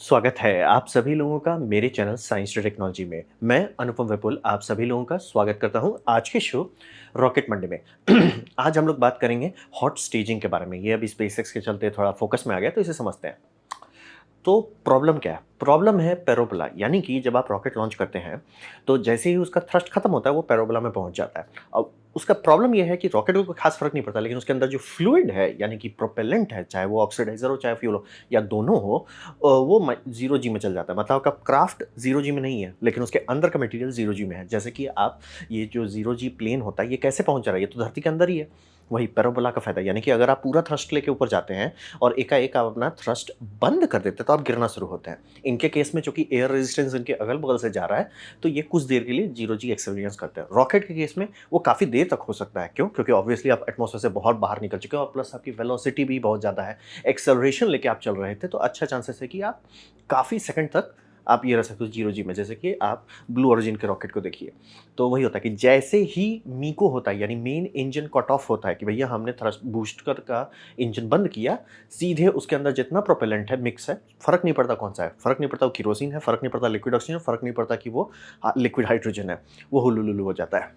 स्वागत है आप सभी लोगों का मेरे चैनल साइंस टू टेक्नोलॉजी में। मैं अनुपम विपुल आप सभी लोगों का स्वागत करता हूं आज के शो रॉकेट मंडे में। आज हम लोग बात करेंगे हॉट स्टेजिंग के बारे में। ये अभी स्पेसएक्स के चलते थोड़ा फोकस में आ गया तो इसे समझते हैं। तो प्रॉब्लम क्या है? प्रॉब्लम है पैराबोला, यानी कि जब आप रॉकेट लॉन्च करते हैं, तो जैसे ही उसका थ्रस्ट खत्म होता है, वो पैराबोला में पहुँच जाता है। अब उसका प्रॉब्लम ये है कि रॉकेट को कोई खास फ़र्क नहीं पड़ता, लेकिन उसके अंदर जो फ्लूइड है, यानी कि प्रोपेलेंट है, चाहे वो ऑक्सीडाइज़र हो, चाहे फ्यूल हो या दोनों हो वो म 0 जी में चल जाता है। मतलब आपका क्राफ्ट 0 जी में नहीं है, लेकिन उसके अंदर का मटेरियल 0 जी में है। जैसे कि आप ये जो 0 जी प्लेन होता है, ये कैसे पहुँच जा रहा है? ये तो धरती के अंदर ही है। वही पैराबोला का फ़ायदा, यानी कि अगर आप पूरा थ्रस्ट लेके ऊपर जाते हैं और एकाएक आप अपना थ्रस्ट बंद कर देते हैं, तो आप गिरना शुरू होते हैं। इनके केस में चूँकि एयर रेजिस्टेंस इनके अगल-बगल से जा रहा है, तो ये कुछ देर के लिए 0 जी एक्सपीरियंस करते हैं। रॉकेट के केस में वो काफ़ी देर तक हो सकता है। क्यों? क्योंकि ऑब्वियसली आप एटमॉस्फेयर से बहुत बाहर निकल चुके हो और प्लस आपकी वेलोसिटी भी बहुत ज़्यादा है। एक्सेलरेशन लेके आप चल रहे थे, तो अच्छा चांसेस है कि आप काफ़ी सेकंड तक आप ये रह सकते हो 0 जी में। जैसे कि आप ब्लू ओरिजिन के रॉकेट को देखिए। तो वही होता है कि जैसे ही मीको होता है, यानी मेन इंजन कट ऑफ होता है कि भैया हमने थ्रस्ट बूस्टर का इंजन बंद किया, सीधे उसके अंदर जितना प्रोपेलेंट है मिक्स है, फ़र्क नहीं पड़ता कौन-सा है, फ़र्क नहीं पड़ता वो केरोसिन है, फ़र्क नहीं पड़ता लिक्विड ऑक्सीजन, फ़र्क नहीं पड़ता कि वो लिक्विड हाइड्रोजन है, वो हुलुलुलु हो जाता है।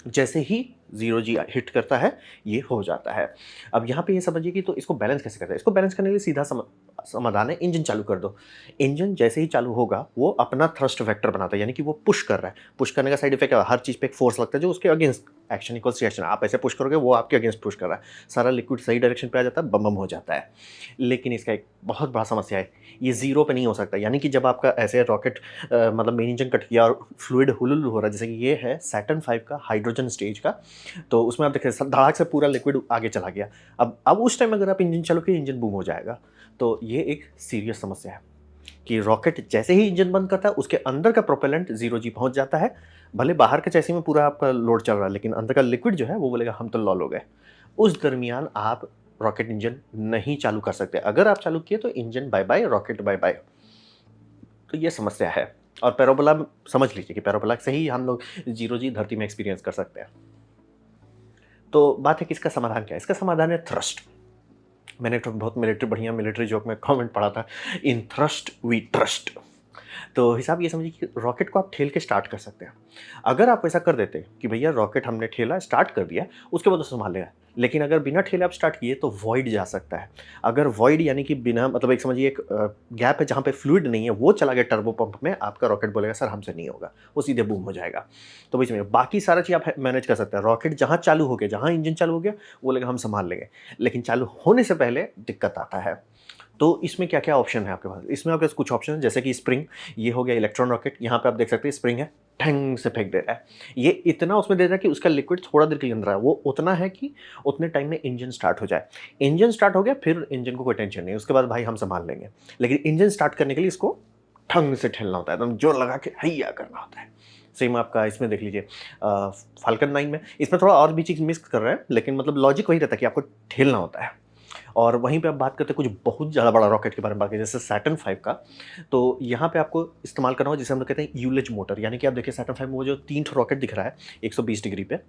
जैसे ही 0 जी हिट करता है, ये हो जाता है। अब यहाँ पे ये समझिए कि तो इसको बैलेंस कैसे करते हैं? इसको बैलेंस करने के लिए सीधा समाधान है, इंजन चालू कर दो। इंजन जैसे ही चालू होगा, वो अपना थ्रस्ट वेक्टर बनाता है, यानी कि वो पुश कर रहा है। पुश करने का साइड इफेक्ट क्या है? हर चीज़ पे एक फोर्स लगता है जो उसके अगेंस्ट एक्शन इक्वल्स रिएक्शन। आप ऐसे पुश करोगे, वो आपके अगेंस्ट पुश कर रहा है। सारा लिक्विड सही डायरेक्शन पे आ जाता है, बम-बम हो जाता है। लेकिन इसका एक बहुत बड़ा समस्या है, ये 0 पे नहीं हो सकता। यानी कि जब आपका ऐसे रॉकेट मतलब मेन इंजन कट किया और फ्लूइड हुलुल हो रहा है, जैसे कि ये है सैटर्न 5 का हाइड्रोजन स्टेज का, तो उसमें आप देखिए धड़ाक से पूरा लिक्विड आगे चला गया। अब उस टाइम अगर आप इंजन चलोगे, इंजन बूम हो जाएगा। तो ये एक सीरियस समस्या है कि रॉकेट जैसे ही इंजन बंद करता है, उसके अंदर का प्रोपेलेंट 0 जी पहुँच जाता है। भले बाहर के चैसी में पूरा आपका लोड चल रहा है, लेकिन अंदर का लिक्विड जो है वो बोलेगा हम तो लॉल हो गए। उस दरमियान आप रॉकेट इंजन नहीं चालू कर सकते। अगर आप चालू किए तो इंजन बाय-बाय, रॉकेट बाय-बाय। तो ये समस्या है। और पैराबोला समझ लीजिए कि पैराबोला से ही हम लोग 0 जी धरती में एक्सपीरियंस कर सकते हैं। तो बात है कि इसका समाधान क्या है? इसका समाधान है थ्रस्ट। मैंने तो बहुत बढ़िया मिलिट्री जोक में कमेंट पढ़ा था, इन थ्रस्ट वी ट्रस्ट। तो हिसाब ये समझिए कि रॉकेट को आप ठेल के स्टार्ट कर सकते हैं। अगर आप ऐसा कर देते कि भैया रॉकेट हमने ठेला, स्टार्ट कर दिया, उसके बाद वो संभाल लेगा। लेकिन अगर बिना ठेले आप स्टार्ट किए तो वॉइड जा सकता है। अगर वॉइड यानी कि बिना मतलब एक समझिए एक गैप है जहाँ पे फ्लूइड नहीं है, वो चला गया टर्बो पंप में, आपका रॉकेट बोलेगा सर हमसे नहीं होगा, वो सीधे बूम हो जाएगा। तो वही समझिए बाकी सारा चीज़ आप मैनेज कर सकते हैं। रॉकेट जहाँ चालू हो गया, जहाँ इंजन चालू हो गया, वो बोलेगा हम संभाल लेंगे। लेकिन चालू होने से पहले दिक्कत आता है। तो इसमें क्या-क्या ऑप्शन है आपके पास? इसमें आपके पास कुछ ऑप्शन है जैसे कि स्प्रिंग, ये हो गया इलेक्ट्रॉन रॉकेट, यहाँ पे आप देख सकते हैं स्प्रिंग है, ठंग से फेंक दे रहा है। ये इतना उसमें दे रहा है कि उसका लिक्विड थोड़ा देर के लिए अंदर है, वो उतना है कि उतने टाइम में इंजन स्टार्ट हो जाए। इंजन स्टार्ट हो गया फिर इंजन को कोई टेंशन नहीं है, उसके बाद भाई हम सँभाल लेंगे। लेकिन इंजन स्टार्ट करने के लिए इसको ठंग से ठेलना होता है, एकदम जोर लगा के हैया करना होता है। सेम आपका इसमें देख लीजिए फाल्कन 9 में, इसमें थोड़ा और भी चीज़ मिक्स कर रहे हैं, लेकिन मतलब लॉजिक वही रहता है कि आपको ठेलना होता है। और वहीं पे आप बात करते हैं कुछ बहुत ज़्यादा बड़ा रॉकेट के बारे में बात करें जैसे सैटर्न 5 का, तो यहाँ पे आपको इस्तेमाल करना होगा जिसे हम लोग कहते हैं यूलेज मोटर, यानी कि आप देखिए सैटर्न 5 में वो जो 3 ठो रॉकेट दिख रहा है 120 डिग्री पे,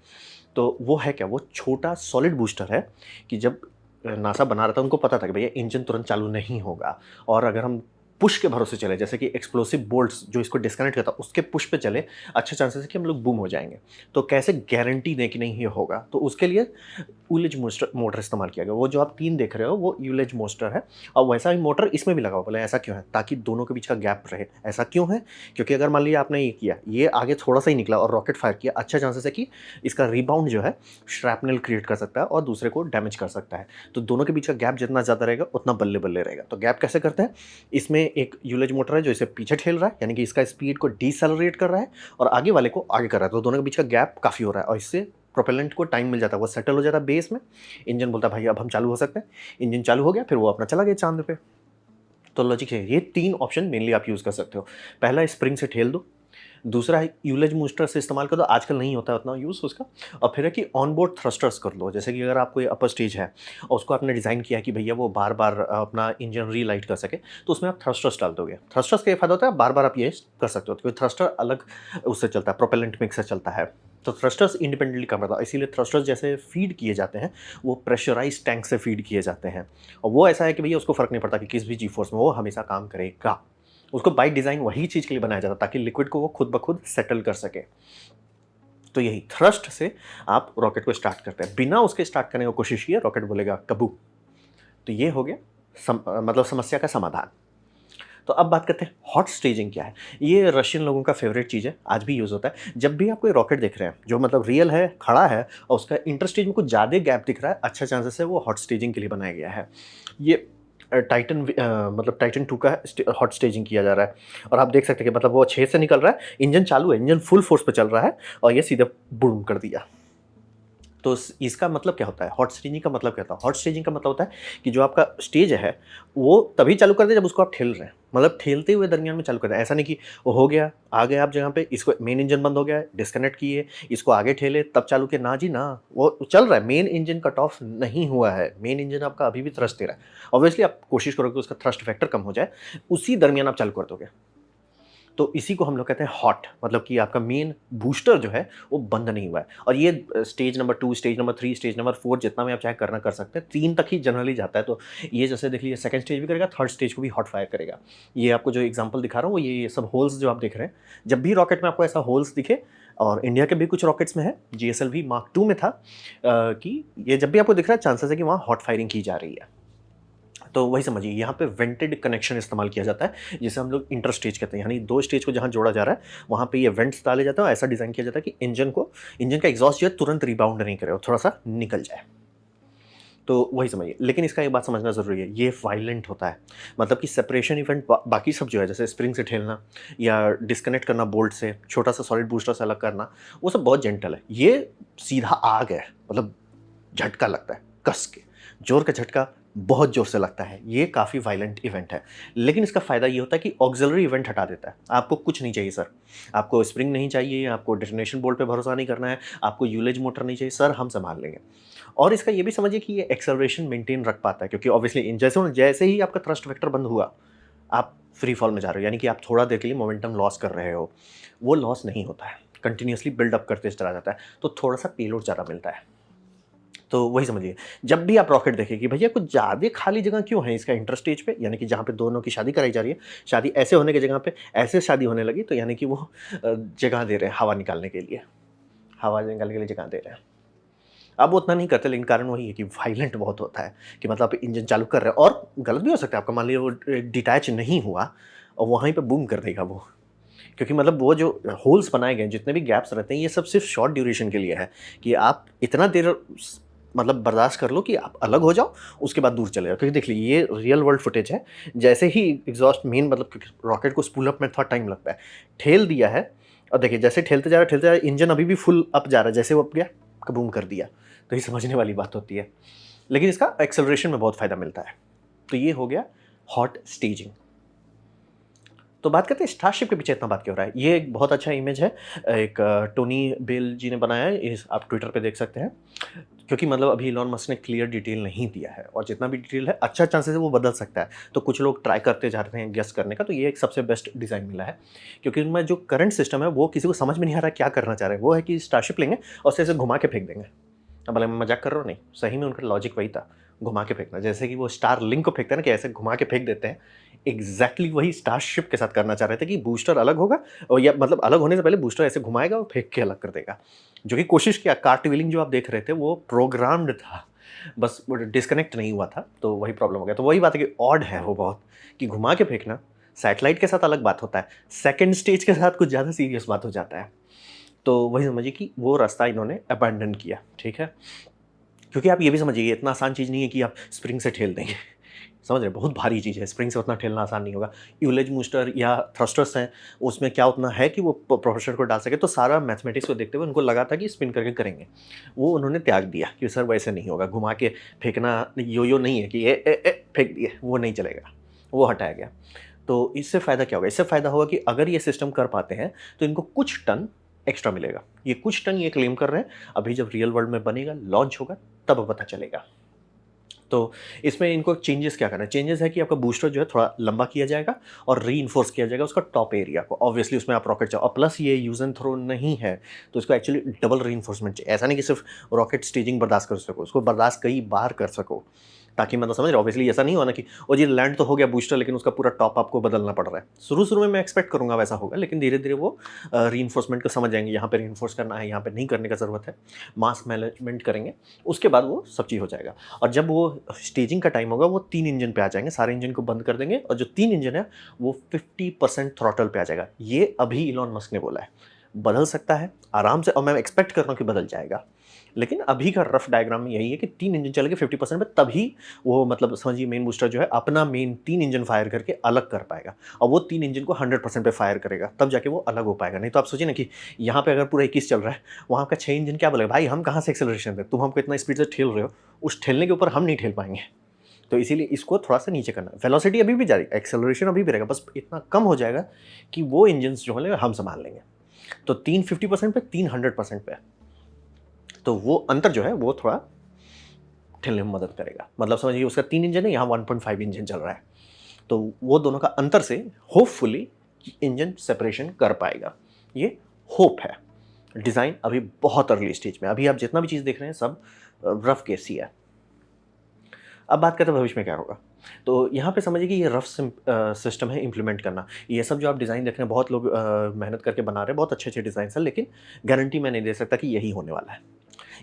तो वो है क्या? वो छोटा सॉलिड बूस्टर है कि जब नासा बना रहा था उनको पता था कि भैया इंजन तुरंत चालू नहीं होगा, और अगर हम पुश के भरोसे चले जैसे कि एक्सप्लोसिव बोल्ट्स जो इसको डिस्कनेक्ट करता है उसके पुश पे चले, अच्छे चांसेस है कि हम लोग बूम हो जाएँगे। तो कैसे गारंटी दें कि नहीं ये होगा? तो उसके लिए यूलेज मोस्टर मोटर इस्तेमाल किया गया। वो जो आप 3 देख रहे हो वो यूलेज मोस्टर है और वैसा ही मोटर इसमें भी लगा हुआ। बोले ऐसा क्यों है? ताकि दोनों के बीच का गैप रहे। ऐसा क्यों है? क्योंकि अगर मान लीजिए आपने ये किया, ये आगे थोड़ा-सा ही निकला और रॉकेट फायर किया, अच्छा चांसेस है कि इसका रिबाउंड जो है श्रैपनल क्रिएट कर सकता है और दूसरे को डैमेज कर सकता है। तो दोनों के बीच का गैप जितना ज़्यादा रहेगा उतना बल्ले-बल्ले रहेगा। तो गैप कैसे करते हैं? इसमें एक यूलेज मोटर है जो इसे पीछे ठेल रहा है, यानी कि इसका स्पीड को डिसेलेरेट कर रहा है और आगे वाले को आगे कर रहा है। तो दोनों के बीच का गैप काफ़ी हो रहा है और इससे प्रोपेलेंट को टाइम मिल जाता है, वो सेटल हो जाता है बेस में। इंजन बोलता है भाई अब हम चालू हो सकते हैं। इंजन चालू हो गया, फिर वो अपना चला गया चाँद पे। तो लॉजिक है ये 3 ऑप्शन मेनली आप यूज़ कर सकते हो। पहला स्प्रिंग से ठेल दो, दूसरा है यूलेज मूस्टर से इस्तेमाल कर दो, आजकल नहीं होता है उतना यूज़ उसका। और फिर है कि ऑन बोर्ड थ्रस्टर्स कर लो, जैसे कि अगर आप कोई अपर स्टेज है और उसको आपने डिज़ाइन किया है कि भैया वो बार-बार अपना इंजन रीलाइट कर सके, तो उसमें आप थ्रस्टर्स डाल दोगे। थ्रस्टर्स का ये फ़ायदा होता है बार-बार आप ये कर सकते हो, क्योंकि थ्रस्टर अलग उससे चलता है, प्रोपेलेंट मिक्स से चलता है। तो थ्रस्टर्स इंडिपेंडेंटली काम करता है, इसीलिए थ्रस्टर्स जैसे फीड किए जाते हैं, वो प्रेशराइज़्ड टैंक से फीड किए जाते हैं। और वो ऐसा है कि भैया उसको फ़र्क नहीं पड़ता कि किस भी जी फ़ोर्स में वो हमेशा काम करेगा। उसको बाय डिज़ाइन वही चीज़ के लिए बनाया जाता है ताकि लिक्विड को वो खुद ब खुद सेटल कर सके। तो यही थ्रस्ट से आप रॉकेट को स्टार्ट करते हैं। बिना उसके स्टार्ट करने की कोशिश किए रॉकेट बोलेगा कबू। तो ये हो गया मतलब समस्या का समाधान। तो अब बात करते हैं हॉट स्टेजिंग क्या है? ये रशियन लोगों का फ़ेवरेट चीज़ है, आज भी यूज़ होता है। जब भी आप कोई रॉकेट देख रहे हैं, जो मतलब रियल है, खड़ा है और उसका इंटरस्टेज में कुछ ज़्यादा गैप दिख रहा है, अच्छा चांसेस है वो हॉट स्टेजिंग के लिए बनाया गया है। ये मतलब टाइटन 2 का हॉट स्टेजिंग किया जा रहा है और आप देख सकते हैं कि मतलब वो 6 से निकल रहा है, इंजन चालू है, इंजन फुल फ़ोर्स पे चल रहा है और ये सीधे बूम कर दिया। तो इसका मतलब क्या होता है? हॉट स्टेजिंग का मतलब क्या होता है? हॉट स्टेजिंग का मतलब होता है कि जो आपका स्टेज है, वो तभी चालू कर दें जब उसको आप ठेल रहे हैं। मतलब ठेलते हुए दरमियान में चालू कर दें। ऐसा नहीं कि वो हो गया, आ गए आप जगह पे, इसको मेन इंजन बंद हो गया है, डिस्कनेक्ट किए, इसको आगे ठेले, तब चालू किए। ना जी ना, वो चल रहा है, मेन इंजन कट ऑफ नहीं हुआ है। मेन इंजन आपका अभी भी थ्रस्ट दे रहा है। ऑब्वियसली आप कोशिश करोगे उसका थ्रस्ट फैक्टर कम हो जाए, उसी दरमियान आप चालू कर दोगे। तो इसी को हम लोग कहते हैं हॉट, मतलब कि आपका मेन बूस्टर जो है वो बंद नहीं हुआ है। और ये stage number 2, stage number 3, stage number 4 जितना भी आप चाहे करना कर सकते हैं, 3 तक ही जनरली जाता है। तो ये जैसे देख लीजिए सेकंड स्टेज भी करेगा, थर्ड स्टेज को भी हॉट फायर करेगा। ये आपको जो एग्जांपल दिखा रहा हूँ वो ये सब होल्स जो आप देख रहे हैं, जब भी रॉकेट में आपको ऐसा होल्स दिखे, और इंडिया के भी कुछ रॉकेट्स में है, जीएसएलवी मार्क 2 में था, कि ये जब भी आपको दिख रहा है चांसेस है कि वहाँ हॉट फायरिंग की जा रही है। तो वही समझिए यहाँ पे वेंटेड कनेक्शन इस्तेमाल किया जाता है, जिसे हम लोग इंटर स्टेज कहते हैं। यानी 2 स्टेज को जहाँ जोड़ा जा रहा है, वहाँ पे ये वेंट्स डाले जाते हैं और ऐसा डिज़ाइन किया जाता है कि इंजन का एग्जॉस्ट जो है तुरंत रिबाउंड नहीं करे और थोड़ा-सा निकल जाए। तो वही समझिए। लेकिन इसका एक बात समझना ज़रूरी है, ये वायलेंट होता है। मतलब कि सेपरेशन इवेंट बाकी सब जो है, जैसे स्प्रिंग से ठेलना या डिस्कनेक्ट करना बोल्ट से, छोटा-सा सॉलिड बूस्टर से अलग करना, वो सब बहुत जेंटल है। ये सीधा आग है, मतलब झटका लगता है कस के, जोर का झटका बहुत जोर से लगता है। ये काफ़ी वायलेंट इवेंट है। लेकिन इसका फ़ायदा ये होता है कि ऑक्सिलरी इवेंट हटा देता है। आपको कुछ नहीं चाहिए सर, आपको स्प्रिंग नहीं चाहिए, आपको डेटोनेशन बोल्ट पे भरोसा नहीं करना है, आपको यूलेज मोटर नहीं चाहिए, सर हम सँभाल लेंगे। और इसका ये भी समझिए कि ये एक्सेलरेशन मेंटेन रख पाता है, क्योंकि ऑब्वियसली जैसे जैसे ही आपका थ्रस्ट वेक्टर बंद हुआ, आप फ्री फॉल में जा रहे हो, यानी कि आप थोड़ा देर के लिए मोमेंटम लॉस कर रहे हो। वो लॉस नहीं होता है, कंटिन्यूअसली बिल्ड अप करते चला जाता है, तो थोड़ा-सा पेलोड ज़्यादा मिलता है। तो वही समझिए, जब भी आप रॉकेट देखें कि भैया कुछ ज़्यादा खाली जगह क्यों है इसका इंटर स्टेज पे, यानी कि जहाँ पे दोनों की शादी कराई जा रही है, शादी ऐसे होने की जगह पे ऐसे शादी होने लगी, तो यानी कि वो जगह दे रहे हैं हवा निकालने के लिए, हवा निकालने के लिए जगह दे रहे हैं। अब वो उतना नहीं करते, लेकिन कारण वही है कि वायलेंट बहुत होता है, कि मतलब आप इंजन चालू कर रहे हो और गलत भी हो सकता है आपका, मान लीजिए वो डिटैच नहीं हुआ और वहीं पे बूम कर देगा वो। क्योंकि मतलब वो जो होल्स बनाए गए हैं, जितने भी गैप्स रहते हैं, ये सब सिर्फ शॉर्ट ड्यूरेशन के लिए है, कि आप इतना देर मतलब बर्दाश्त कर लो कि आप अलग हो जाओ, उसके बाद दूर चले जाओ। क्योंकि देख लीजिए ये रियल वर्ल्ड फुटेज है, जैसे ही एग्जॉस्ट मेन मतलब रॉकेट को स्पूल अप में थोड़ा टाइम लगता है, ठेल दिया है और देखिए जैसे ठेलते जा रहा है, इंजन अभी भी फुल अप जा रहा है, जैसे वो अप गया कबूम कर दिया। तो ये समझने वाली बात होती है, लेकिन इसका एक्सेलरेशन में बहुत फ़ायदा मिलता है। तो ये हो गया हॉट स्टेजिंग। तो बात करते हैं स्टारशिप के पीछे इतना बात क्यों हो रहा है। ये एक बहुत अच्छा इमेज है, एक टोनी बेल जी ने बनाया है, इस आप ट्विटर पे देख सकते हैं। क्योंकि मतलब अभी इलॉन मस्क ने क्लियर डिटेल नहीं दिया है, और जितना भी डिटेल है अच्छा चांसेस है वो बदल सकता है। तो कुछ लोग ट्राई करते जा रहे हैं गेस करने का, तो ये एक सबसे बेस्ट डिज़ाइन मिला है। क्योंकि उनमें जो करंट सिस्टम है वो किसी को समझ में नहीं आ रहा है क्या करना चाह रहे हैं। वो है कि स्टारशिप लेंगे और उसे ऐसे घुमा के फेंक देंगे। अब भले मैं मजाक कर रहा हूँ, नहीं, सही में उनका लॉजिक वही था, घुमा के फेंकना। जैसे कि वो स्टार लिंक को फेंकते हैं ना, कि ऐसे घुमा के फेंक देते हैं, एग्जैक्टली वही स्टारशिप के साथ करना चाह रहे थे, कि बूस्टर अलग होगा और या मतलब अलग होने से पहले बूस्टर ऐसे घुमाएगा और फेंक के अलग कर देगा। जो कि कोशिश किया, कार्ट व्हीलिंग जो आप देख रहे थे वो प्रोग्राम्ड था, बस वो डिस्कनेक्ट नहीं हुआ था, तो वही प्रॉब्लम हो गया। तो वही बात है कि ऑड है वो बहुत, कि घुमा के फेंकना सैटेलाइट के साथ अलग बात होता है, सेकंड स्टेज के साथ कुछ ज़्यादा सीरियस बात हो जाता है। तो वही समझिए कि वो रास्ता इन्होंने अबैंडन किया, ठीक है। क्योंकि आप ये भी समझिए, ये इतना आसान चीज़ नहीं है कि आप स्प्रिंग से ठेल देंगे। समझ रहे हैं? बहुत भारी चीज़ है, स्प्रिंग से उतना ठेलना आसान नहीं होगा। यूलेज मूस्टर या थ्रस्टर्स हैं, उसमें क्या उतना है कि वो प्रोफेसर को डाल सके, तो सारा मैथमेटिक्स को देखते हुए उनको लगा था कि स्पिन करके करेंगे। वो उन्होंने त्याग दिया कि सर वैसे नहीं होगा, घुमा के फेंकना यो-यो नहीं है कि ए फेंक दिए, वो नहीं चलेगा, वो हटाया गया। तो इससे फ़ायदा क्या होगा? इससे फ़ायदा होगा कि अगर ये सिस्टम कर पाते हैं, तो इनको कुछ टन एक्स्ट्रा मिलेगा। ये कुछ टन ये क्लेम कर रहे हैं, अभी जब रियल वर्ल्ड में बनेगा, लॉन्च होगा, तब पता चलेगा। तो इसमें इनको चेंजेस क्या करना है? चेंजेस है कि आपका बूस्टर जो है थोड़ा लंबा किया जाएगा और रीइंफोर्स किया जाएगा उसका टॉप एरिया को। ऑब्वियसली उसमें आप रॉकेट और प्लस ये यूज़ एंड थ्रो नहीं है, तो इसको एक्चुअली डबल रीइंफोर्समेंट चाहिए। ऐसा नहीं कि सिर्फ रॉकेट स्टेजिंग बर्दाश्त कर सको, उसको बर्दाश्त कई बार कर सको। ताकि मतलब समझ रहे हो? ऑब्वियसली ऐसा नहीं होना कि ओ जी लैंड तो हो गया बूस्टर, लेकिन उसका पूरा टॉप आपको बदलना पड़ रहा है। शुरू-शुरू में मैं एक्सपेक्ट करूँगा वैसा होगा, लेकिन धीरे-धीरे वो रीइंफोर्समेंट को समझ जाएँगे, यहाँ पे रीइंफोर्स करना है, यहाँ पे नहीं करने का ज़रूरत है। मास मैनेजमेंट करेंगे, उसके बाद वो सब चीज़ हो जाएगा। और जब वो स्टेजिंग का टाइम होगा, वो 3 इंजन पे आ जाएँगे, सारे इंजन को बंद कर देंगे और जो 3 इंजन है, वो 50% थ्रॉटल पे आ जाएगा। ये अभी इलॉन मस्क ने बोला है। बदल सकता है आराम से और मैं एक्सपेक्ट कर रहा हूँ कि बदल जाएगा। लेकिन अभी का रफ डायग्राम में यही है कि 3 इंजन चलेंगे 50% पे, तभी वो मतलब समझिए मेन बूस्टर जो है अपना मेन 3 इंजन फायर करके अलग कर पाएगा और वो 3 इंजन को 100% पे फायर करेगा, तब जाके वो अलग हो पाएगा। नहीं तो आप सोचिए ना कि यहाँ पे अगर पूरा 21 चल रहा है, वहाँ का 6 इंजन क्या बोलेगा, भाई हम कहाँ से एक्सेलरेशन दें, तुम हमको इतना स्पीड से ठेल रहे हो, उस ठेलने के ऊपर हम नहीं ठेल पाएंगे। तो इसीलिए इसको थोड़ा-सा नीचे करना है। वेलोसिटी अभी भी जारी, एक्सेलरेशन अभी भी रहेगा, बस इतना कम हो जाएगा कि वो इंजन्स जो हैं हम सँभाल लेंगे। तो 3 50% पे, 3 100% पे। तो वो अंतर जो है वो थोड़ा ठेलने में मदद करेगा। मतलब समझिए उसका 3 इंजन है, यहाँ 1.5 इंजन चल रहा है। तो वो दोनों का अंतर से होपफुली इंजन सेपरेशन कर पाएगा। ये होप है। डिज़ाइन अभी बहुत अर्ली स्टेज में, अभी आप जितना भी चीज़ देख रहे हैं सब रफ़ केस ही है। अब बात करते हैं भविष्य में क्या होगा। तो यहाँ पे समझिए कि ये रफ़ सिस्टम है इम्प्लीमेंट करना। ये सब जो आप डिज़ाइन देख रहे हैं बहुत लोग मेहनत करके बना रहे हैं, बहुत अच्छे-अच्छे डिज़ाइन्स हैं, लेकिन गारंटी मैं नहीं दे सकता कि यही होने वाला है।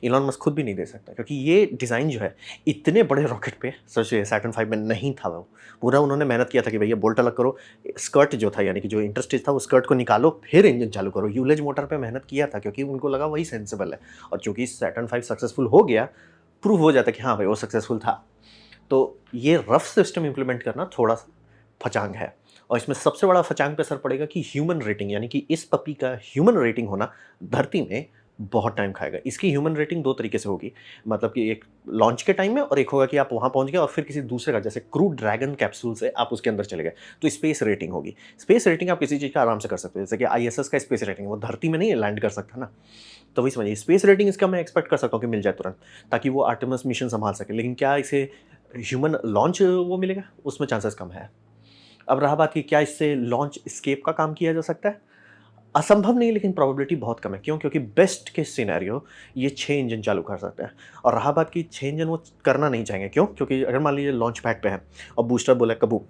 इलॉन मस्क खुद भी नहीं दे सकता क्योंकि ये डिज़ाइन जो है इतने बड़े रॉकेट पे सोचिए सैटर्न 5 में नहीं था वो। पूरा उन्होंने मेहनत किया था कि भैया बोल्ट अलग करो, स्कर्ट जो था यानी कि जो इंटरस्टेज था वो स्कर्ट को निकालो फिर इंजन चालू करो। यूलेज मोटर पे मेहनत किया था क्योंकि उनको लगा वही सेंसिबल है और चूँकि सैटर्न 5 सक्सेसफुल हो गया, प्रूव हो जाता कि हाँ भाई वो सक्सेसफुल था। तो ये रफ सिस्टम इम्प्लीमेंट करना थोड़ा फचांग है और इसमें सबसे बड़ा फचांग पे असर पड़ेगा कि ह्यूमन रेटिंग यानी कि इस पपी का ह्यूमन रेटिंग होना धरती में बहुत टाइम खाएगा। इसकी ह्यूमन रेटिंग 2 तरीके से होगी, मतलब कि एक लॉन्च के टाइम में और एक होगा कि आप वहाँ पहुँच गए और फिर किसी दूसरे का जैसे क्रू ड्रैगन कैप्सूल से आप उसके अंदर चले गए, तो स्पेस रेटिंग होगी। स्पेस रेटिंग आप किसी चीज़ का आराम से कर सकते हो, जैसे कि आईएसएस का स्पेस रेटिंग वो धरती में नहीं लैंड कर सकता ना। तो वही समझिए स्पेस रेटिंग इसका मैं एक्सपेक्ट कर सकता हूँ कि मिल जाए तुरंत, ताकि वो आर्टेमिस मिशन सँभाल सके। लेकिन क्या इसे ह्यूमन लॉन्च वो मिलेगा? उसमें चांसेस कम है। अब रहा बात कि क्या इससे लॉन्च एस्केप का काम किया जा सकता है? असंभव नहीं, लेकिन प्रोबेबिलिटी बहुत कम है। क्यों? क्योंकि बेस्ट केस सिनेरियो ये 6 इंजन चालू कर सकते हैं और रहा बात कि 6 इंजन वो करना नहीं चाहेंगे। क्यों? क्योंकि अगर मान लीजिए लॉन्च पैड पे है और बूस्टर बोला कबूम,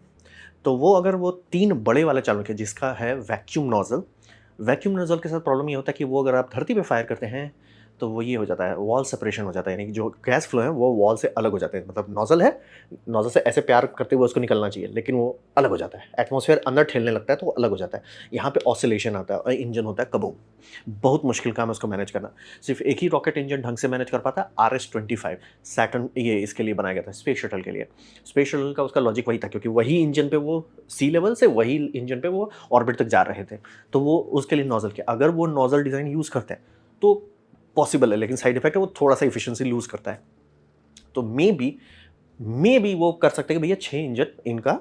तो वो अगर वो 3 बड़े वाला चालू किया जिसका है वैक्यूम नोज़ल के साथ प्रॉब्लम ये होता है कि वो अगर आप धरती पे फायर करते हैं, तो वो ये हो जाता है, वॉल सेपरेशन हो जाता है, यानी कि जो गैस फ्लो है, वो वॉल से अलग हो जाते हैं। मतलब नोज़ल है, नोज़ल से ऐसे प्यार करते हुए उसको निकलना चाहिए, लेकिन वो अलग हो जाता है। एटमॉस्फेयर अंदर ठेलने लगता है, तो वो अलग हो जाता है। यहाँ पे ऑसिलेशन आता है और इंजन होता है कबूम। बहुत मुश्किल काम है उसको मैनेज करना। सिर्फ़ एक ही रॉकेट इंजन ढंग से मैनेज कर पाता है, RS-25 सैटर्न ये इसके लिए बनाया गया था, स्पेस शटल के लिए। स्पेस शटल का उसका लॉजिक वही था क्योंकि वही इंजन पे वो सी लेवल से वही इंजन पे वो ऑर्बिट तक जा रहे थे। तो वो उसके लिए नोज़ल किया। अगर वो नोज़ल डिज़ाइन यूज़ करते हैं, तो पॉसिबल है, लेकिन साइड इफ़ेक्ट है वो थोड़ा-सा एफिशिएंसी लूज़ करता है। तो मे बी वो कर सकते हैं कि भैया 6 इंजन इनका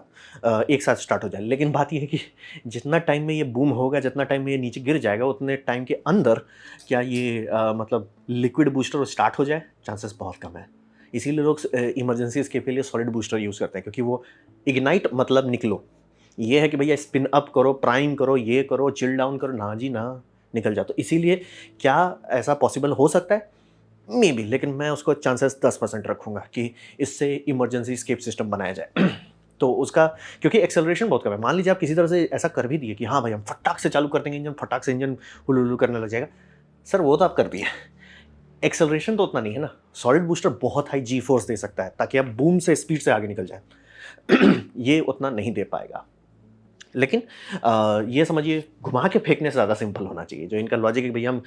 एक साथ स्टार्ट हो जाए। लेकिन बात ये है कि जितना टाइम में ये बूम होगा, जितना टाइम में ये नीचे गिर जाएगा, उतने टाइम के अंदर क्या ये मतलब लिक्विड बूस्टर स्टार्ट हो जाए? चांसेस बहुत कम है। इसीलिए लोग इमरजेंसी एस्केप के लिए सॉलिड बूस्टर यूज़ करते हैं क्योंकि वो इग्नाइट मतलब निकलो। ये है कि भैया स्पिन अप करो, प्राइम करो, ये करो, चिल डाउन करो, ना जी ना, निकल जाओ। तो इसीलिए क्या ऐसा पॉसिबल हो सकता है? मेबी, लेकिन मैं उसको चांसेस 10% रखूँगा कि इससे इमरजेंसी एस्केप सिस्टम बनाया जाए। तो उसका क्योंकि एक्सेलरेशन बहुत कम है। मान लीजिए आप किसी तरह से ऐसा कर भी दिए कि हाँ भाई हम फटाक से चालू कर देंगे इंजन, फटाक से इंजन हुलुलु करने लग जाएगा। सर वो तो आप कर दिए। एक्सेलरेशन तो उतना नहीं है ना। सॉलिड बूस्टर बहुत हाई जी फोर्स दे सकता है ताकि आप बूम से स्पीड से आगे निकल जाएँ। ये उतना नहीं दे पाएगा। लेकिन ये समझिए घुमा के फेंकने से ज़्यादा सिंपल होना चाहिए। जो इनका लॉजिक है कि भैया हम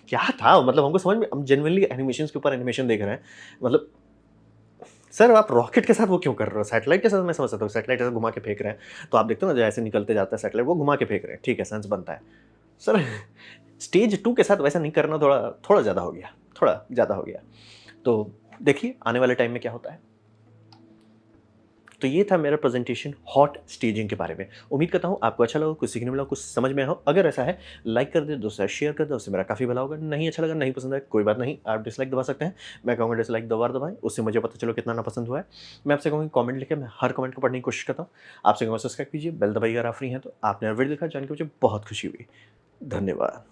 क्या था मतलब हमको समझ में, हम जेनुइनली एनिमेशंस के ऊपर एनिमेशन देख रहे हैं। मतलब सर आप रॉकेट के साथ वो क्यों कर रहे हो? सैटेलाइट के साथ मैं समझ सकता हूँ, सैटेलाइट ऐसे घुमा के फेंक रहे हैं, तो आप देखते हो ना जो ऐसे निकलते जाता है सैटेलाइट, वो घुमा के फेंक रहे हैं, ठीक है, सेंस बनता है। सर स्टेज 2 के साथ वैसा नहीं करना थोड़ा थोड़ा ज़्यादा हो गया, थोड़ा ज़्यादा हो गया। तो देखिए आने वाले टाइम में क्या होता है। तो ये था मेरा प्रेजेंटेशन हॉट स्टेजिंग के बारे में। उम्मीद करता हूँ आपको अच्छा लगा, कुछ सीखने मिला, कुछ समझ में आया हो। अगर ऐसा है, लाइक कर दे, दोस्तों के साथ शेयर कर दो, उससे मेरा काफ़ी भला होगा। नहीं अच्छा लगा, नहीं पसंद आया, कोई बात नहीं, आप डिसलाइक दबा सकते हैं। मैं कहूँगा डिसलाइक 2 बार दबाएँ, उससे मुझे पता चलो कितना नापसंद हुआ है। मैं आपसे कहूँगा कमेंट लिखें, मैं हर कमेंट को पढ़ने की कोशिश करता हूँ। आपसे कहूँगा सब्सक्राइब कीजिए, बेल दबाइए अगर आप फ्री हैं तो। आपने वीडियो देखा, जान के मुझे बहुत खुशी हुई। धन्यवाद।